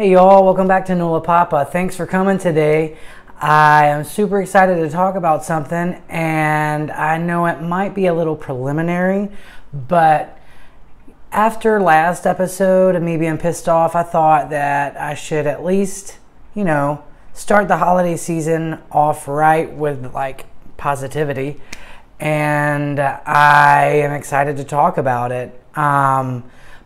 Hey y'all, welcome back to Nolapapa. Thanks for coming today. I am super excited to talk about something, and I know it might be a little preliminary, but after last episode of me being pissed off, I thought that I should at least, start the holiday season off right with like positivity, and I am excited to talk about it.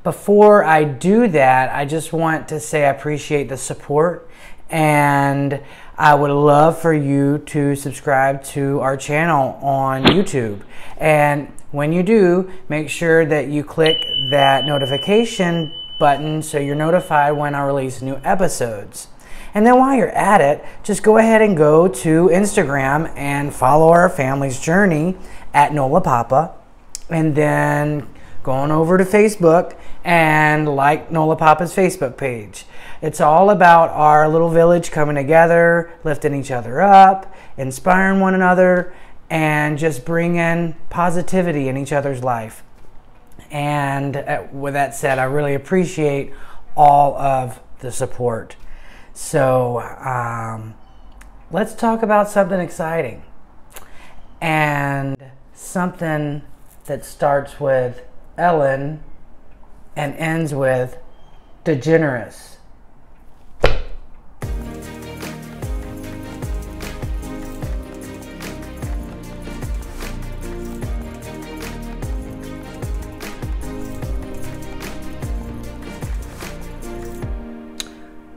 Before I do that, I just want to say I appreciate the support, and I would love for you to subscribe to our channel on YouTube. And when you do, make sure that you click that notification button so you're notified when I release new episodes. And then while you're at it, just go ahead and go to Instagram and follow our family's journey at Nolapapa, and then go on over to Facebook and like Nolapapa's Facebook page. It's all about our little village coming together, lifting each other up, inspiring one another, and just bringing positivity in each other's life. And with that said, I really appreciate all of the support. So let's talk about something exciting, and something that starts with Ellen and ends with DeGeneres.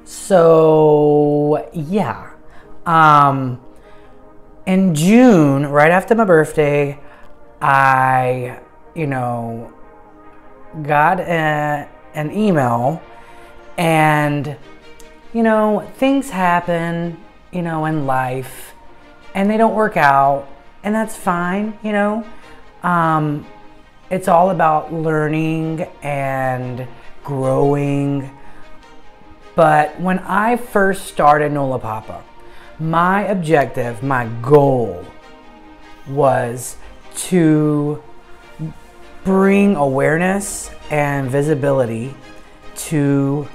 So yeah, in June, right after my birthday, I got an email, and things happen in life, and they don't work out, and that's fine. It's all about learning and growing. But when I first started Nolapapa, my objective, my goal was to bring awareness and visibility to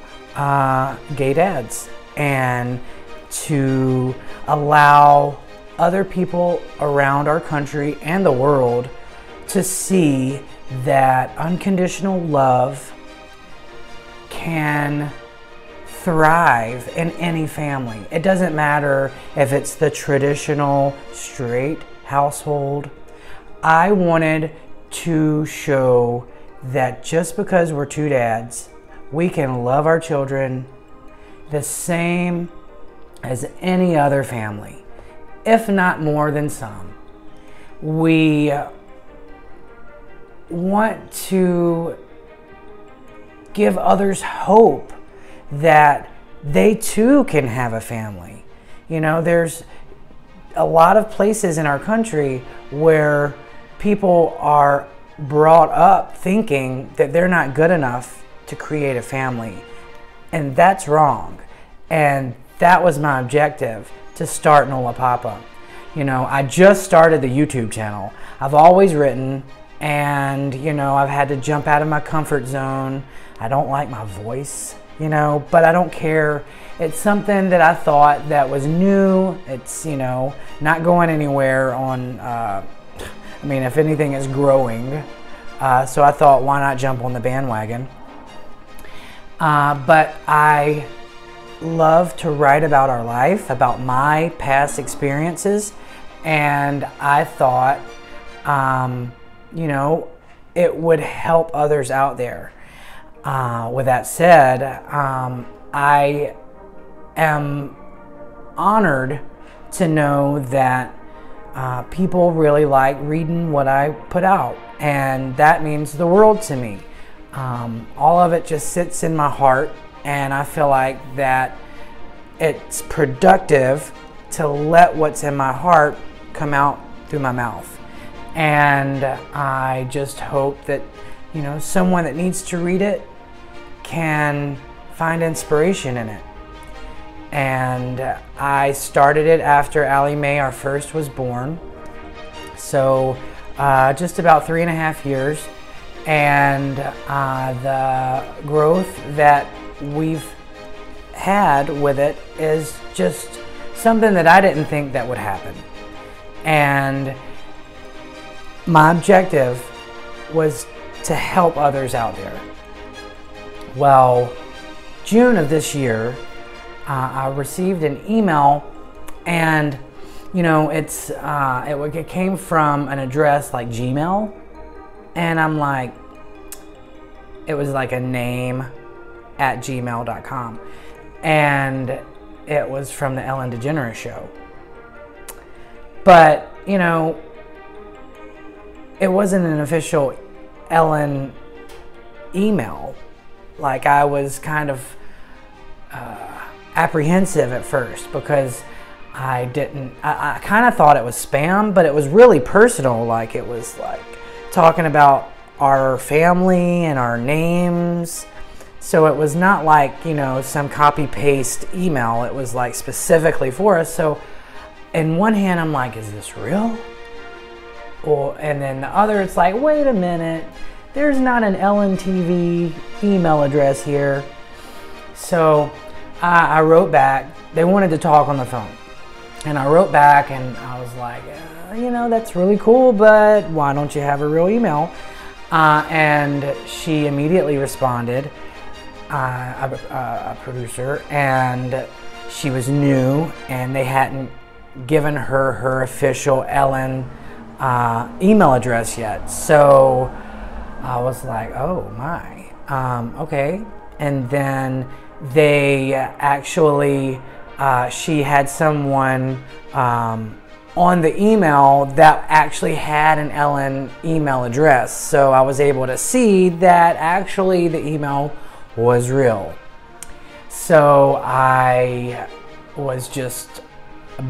gay dads, and to allow other people around our country and the world to see that unconditional love can thrive in any family. It doesn't matter if it's the traditional straight household. I wanted to show that just because we're two dads, we can love our children the same as any other family, if not more than some. We want to give others hope that they too can have a family. There's a lot of places in our country where people are brought up thinking that they're not good enough to create a family, and that's wrong. And that was my objective, to start Nolapapa. I just started the YouTube channel. I've always written, and I've had to jump out of my comfort zone. I don't like my voice, but I don't care. It's something that I thought that was new. It's not going anywhere on if anything, it's growing. So I thought, why not jump on the bandwagon? But I love to write about our life, about my past experiences. And I thought, it would help others out there. With that said, I am honored to know that people really like reading what I put out, and that means the world to me. All of it just sits in my heart, and I feel like that it's productive to let what's in my heart come out through my mouth. And I just hope that someone that needs to read it can find inspiration in it. And I started it after Allie Mae, our first, was born. So just about 3.5 years. And the growth that we've had with it is just something that I didn't think that would happen. And my objective was to help others out there. Well, June of this year, I received an email, and you know, it came from an address like Gmail, and I'm like, it was like a name at gmail.com, and it was from the Ellen-DeGeneres show. But you know, it wasn't an official Ellen email. Like, I was kind of apprehensive at first because I kind of thought it was spam, but it was really personal. Like, it was like talking about our family and our names. So it was not like, you know, some copy paste email. It was like specifically for us. So in one hand, I'm like, is this real? Well, and then the other, it's like, wait a minute, there's not an Ellen TV email address here. So I wrote back. They wanted to talk on the phone. And I wrote back and I was like, you know, that's really cool, but why don't you have a real email? And she immediately responded, a producer, and she was new, and they hadn't given her official Ellen email address yet. So I was like, oh my, okay. And then they actually, she had someone on the email that actually had an Ellen email address. So I was able to see that actually the email was real. So I was just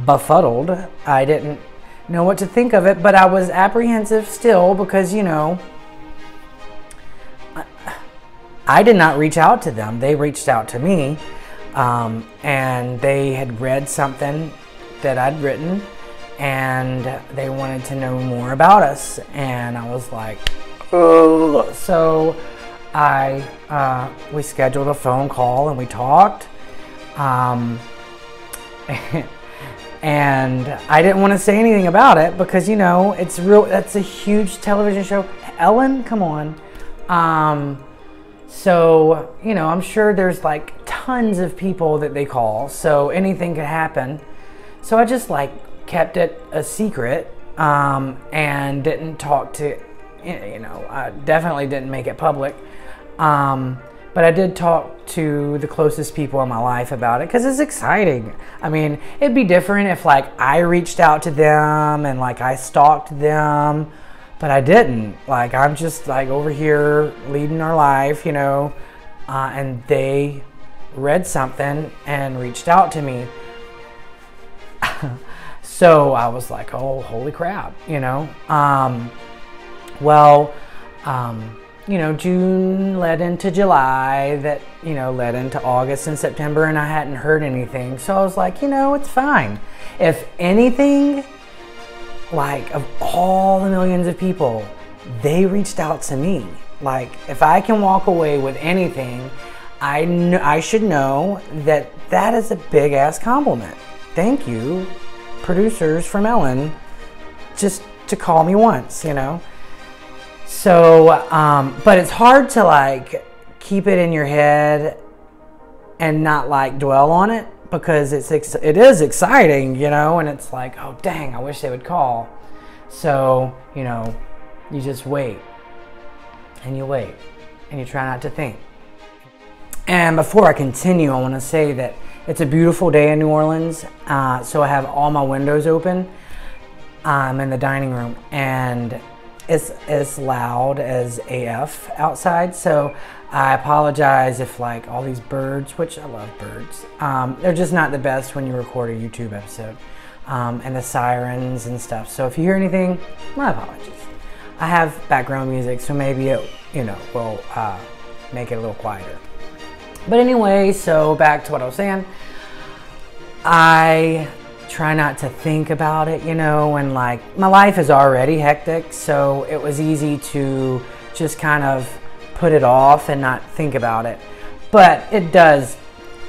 befuddled. I didn't know what to think of it, but I was apprehensive still because, you know, I did not reach out to them. They reached out to me, and they had read something that I'd written, and they wanted to know more about us. And I was like, oh. So we scheduled a phone call and we talked. And I didn't want to say anything about it because, you know, it's real. That's a huge television show. Ellen, come on. So, you know, I'm sure there's like tons of people that they call, so anything could happen. So I just like kept it a secret, and didn't talk to, you know, I definitely didn't make it public. But I did talk to the closest people in my life about it because it's exciting. I mean, it'd be different if like I reached out to them and like I stalked them, but I didn't. Like, I'm just like over here leading our life, you know, and they read something and reached out to me. So I was like, oh, holy crap, you know. You know, June led into July, that, you know, led into August and September, and I hadn't heard anything. So I was like, you know, it's fine. If anything, like, of all the millions of people, they reached out to me. Like, if I can walk away with anything, I should know that that is a big ass compliment. Thank you, producers from Ellen, just to call me once, you know. So, but it's hard to like keep it in your head and not like dwell on it, because it is exciting, you know, and it's like, oh dang, I wish they would call. So, you know, you just wait and you wait and you try not to think. And before I continue, I want to say that it's a beautiful day in New Orleans. So I have all my windows open in the dining room, and it's as loud as AF outside. So I apologize if like all these birds, which I love birds, they're just not the best when you record a YouTube episode, and the sirens and stuff. So if you hear anything, my apologies. I have background music, so maybe it, you know, will make it a little quieter. But anyway, so back to what I was saying. I try not to think about it, you know, and like my life is already hectic, so it was easy to just kind of put it off and not think about it. But it does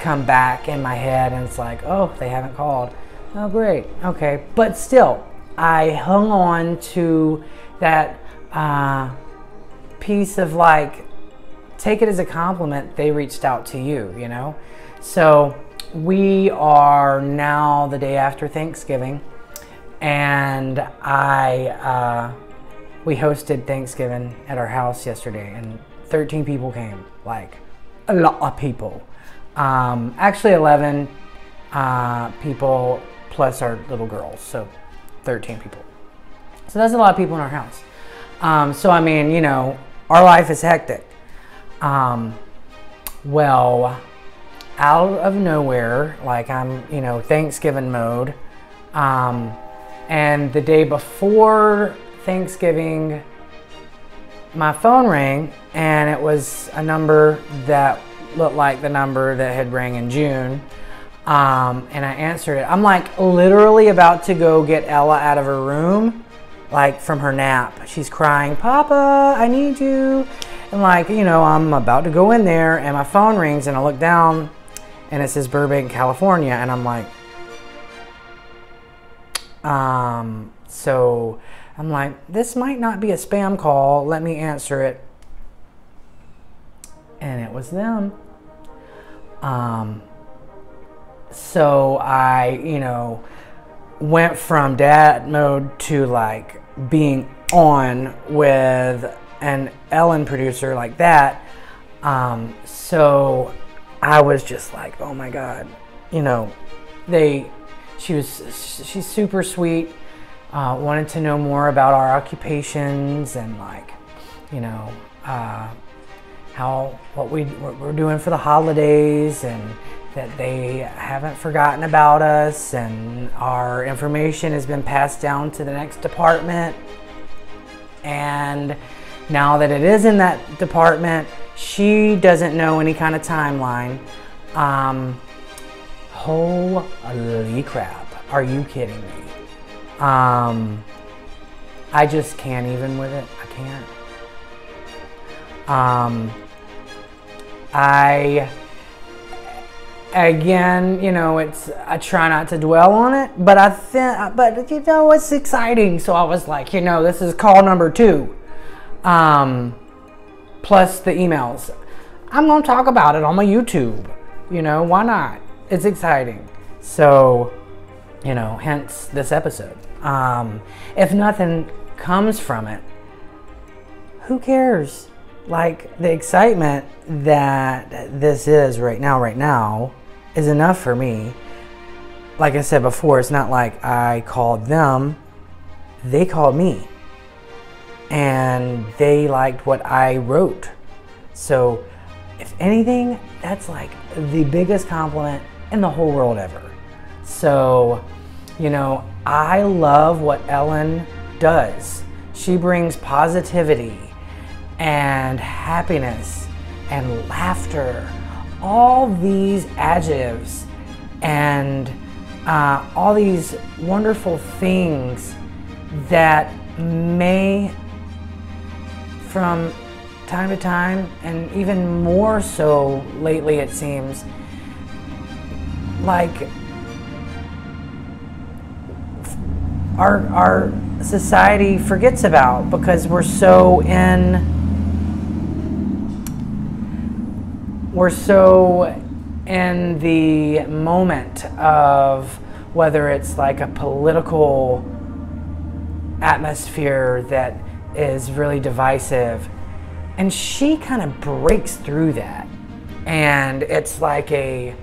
come back in my head, and it's like, oh, they haven't called. Oh, great. Okay. But still, I hung on to that piece of like, take it as a compliment. They reached out to you, you know? So we are now the day after Thanksgiving, and we hosted Thanksgiving at our house yesterday, and 13 people came, like a lot of people. Actually 11 people plus our little girls, so 13 people. So that's a lot of people in our house. So I mean, you know, our life is hectic. Well, out of nowhere, like I'm, you know, Thanksgiving mode. And the day before Thanksgiving, my phone rang, and it was a number that looked like the number that had rang in June. And I answered it. I'm like literally about to go get Ella out of her room, like from her nap. She's crying, Papa, I need you. And like, you know, I'm about to go in there, and my phone rings, and I look down, and it says Burbank, California. And I'm like, so I'm like, this might not be a spam call. Let me answer it. And it was them. So I, you know, went from dad mode to like being on with an Ellen producer like that. So I was just like, oh my God, you know, she's super sweet, wanted to know more about our occupations and like, you know, what we're doing for the holidays, and that they haven't forgotten about us, and our information has been passed down to the next department. And now that it is in that department, she doesn't know any kind of timeline. Holy crap, are you kidding me? I just can't even with it. I can't. Again, you know, I try not to dwell on it, but you know, it's exciting. So I was like, you know, this is call number 2, plus the emails. I'm going to talk about it on my YouTube, you know, why not? It's exciting. So, you know, hence this episode. If nothing comes from it, who cares? Like, the excitement that this is right now is enough for me. Like I said before, it's not like I called them, they called me, and they liked what I wrote. So if anything, that's like the biggest compliment in the whole world ever. So, you know, I love what Ellen does. She brings positivity and happiness and laughter, all these adjectives and all these wonderful things that may, from time to time, and even more so lately it seems, like our society forgets about, because we're so in the moment of whether it's like a political atmosphere that is really divisive. And she kind of breaks through that. And it's like a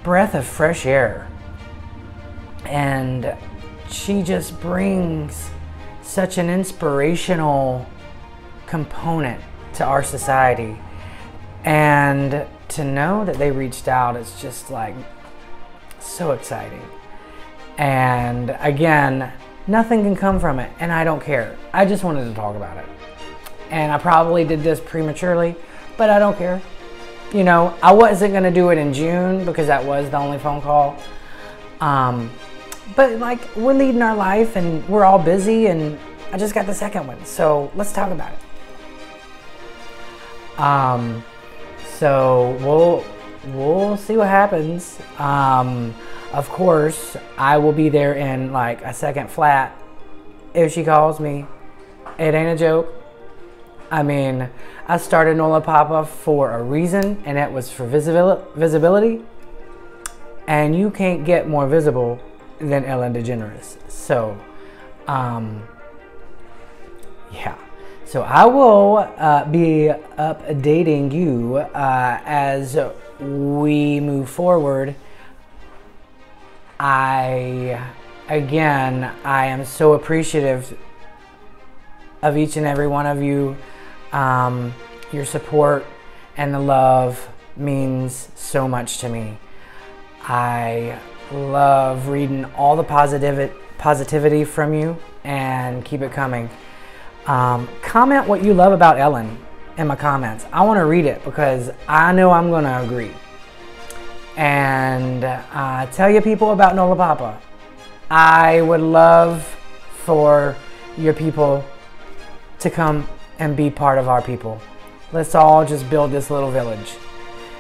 breath of fresh air. And she just brings such an inspirational component to our society. And to know that they reached out is just like so exciting. And again, nothing can come from it, and I don't care. I just wanted to talk about it. And I probably did this prematurely, but I don't care. You know, I wasn't gonna do it in June because that was the only phone call. But like, we're leading our life and we're all busy, and I just got the second one. So let's talk about it. So we'll see what happens. Of course, I will be there in like a second flat if she calls me. It ain't a joke. I mean, I started Nolapapa for a reason, and it was for visibility. And you can't get more visible than ellen-degeneres. So, yeah. So I will be updating you as we move forward. I am so appreciative of each and every one of you. Your support and the love means so much to me. I love reading all the positivity from you, and keep it coming. Comment what you love about Ellen in my comments. I want to read it because I know I'm going to agree. And tell your people about Nolapapa. I would love for your people to come and be part of our people. Let's all just build this little village.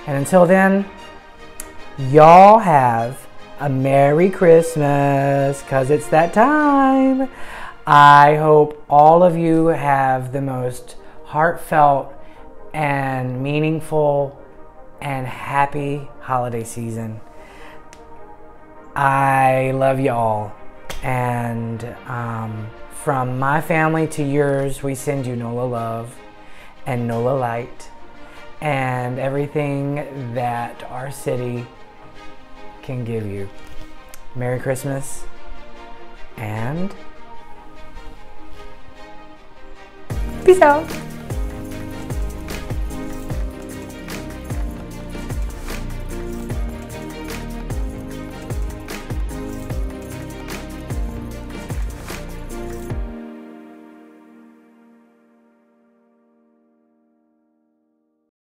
And until then, y'all have a Merry Christmas, because it's that time. I hope all of you have the most heartfelt and meaningful and happy holiday season. I love you all. And from my family to yours, we send you Nola love and Nola light and everything that our city can give you. Merry Christmas and peace out.